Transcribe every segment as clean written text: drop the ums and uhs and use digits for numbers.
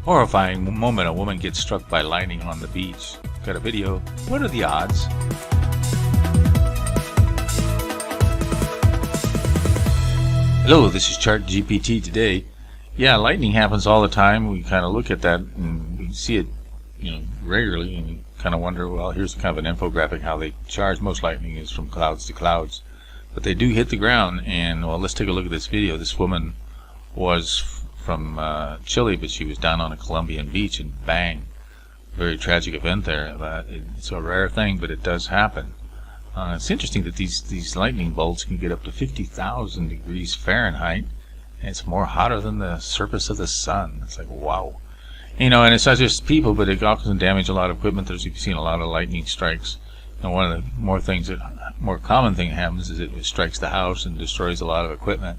Horrifying moment, a woman gets struck by lightning on the beach. Got a video. What are the odds? Hello, this is Chart GPT today. Yeah, lightning happens all the time. We kind of look at that and we see it, regularly, and you kind of wonder, well, here's kind of an infographic how they charge. Most lightning is from clouds to clouds, but they do hit the ground. And well, let's take a look at this video. This woman was from Chile, but she was down on a Colombian beach, and bang, very tragic event there. It's a rare thing, but it does happen. It's interesting that these lightning bolts can get up to 50,000 degrees Fahrenheit, and it's more hotter than the surface of the sun. It's like, wow. And it's not just people, but it also can damage a lot of equipment. You've seen a lot of lightning strikes. And one of the more common thing that happens is it strikes the house and destroys a lot of equipment.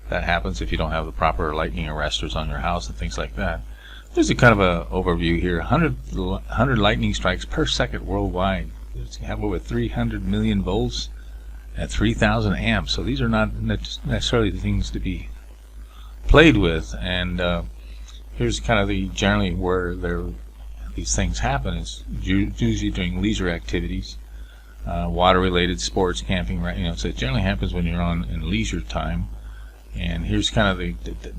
That happens if you don't have the proper lightning arresters on your house and things like that. There's a kind of a overview here. 100 lightning strikes per second worldwide. You have over 300 million volts at 3,000 amps. So these are not necessarily the things to be played with. And here's kind of generally where these things happen. Is usually during leisure activities, water-related sports, camping. Right? So it generally happens when you're in leisure time. And here's kind of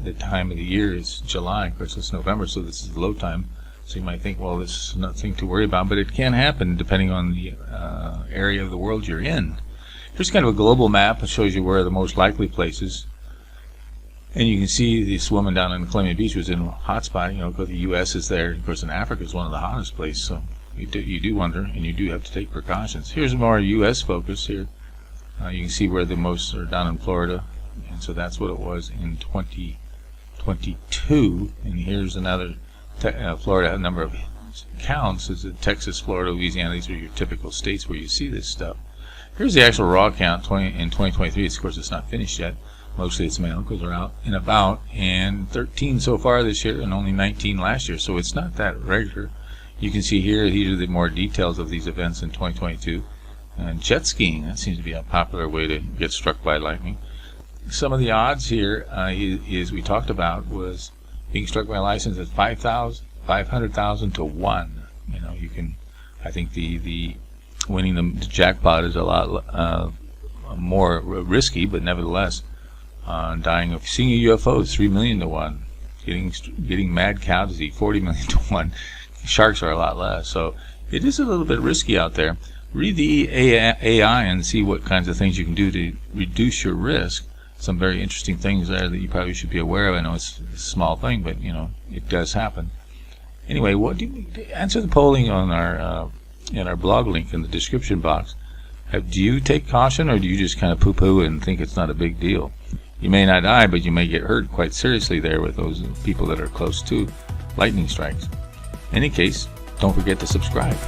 the time of the year. It's July. Of course, it's November, so this is low time. So you might think, well, this is nothing to worry about, but it can happen depending on the area of the world you're in. Here's kind of a global map. It shows you where are the most likely places. And you can see this woman down on the Colombian beach was in a hot spot. Because the U.S. is there. Of course, in Africa is one of the hottest places. So you do wonder, and you do have to take precautions. Here's more U.S. focus here. You can see where the most are down in Florida. And so that's what it was in 2022. And here's another Florida number of counts. Is it Texas, Florida, Louisiana? These are your typical states where you see this stuff. Here's the actual raw count in 2023. Of course, it's not finished yet. Mostly it's male because they're out and about. And 13 so far this year and only 19 last year. So it's not that regular. You can see here, these are the more details of these events in 2022. And jet skiing, that seems to be a popular way to get struck by lightning. Some of the odds here, is we talked about, was being struck by a license at 500,000 to 1. You can, I think the winning the jackpot is a lot more risky, but nevertheless, dying of seeing a UFO is 3 million to 1. Getting mad cow disease 40 million to 1. Sharks are a lot less, so it is a little bit risky out there. Read the AI and see what kinds of things you can do to reduce your risk. Some very interesting things there that you probably should be aware of. I know it's a small thing, but it does happen. Anyway, answer the polling on our in our blog link in the description box. Do you take caution, or do you just kind of poo-poo and think it's not a big deal? You may not die, but you may get hurt quite seriously there with those people that are close to lightning strikes. In any case, don't forget to subscribe.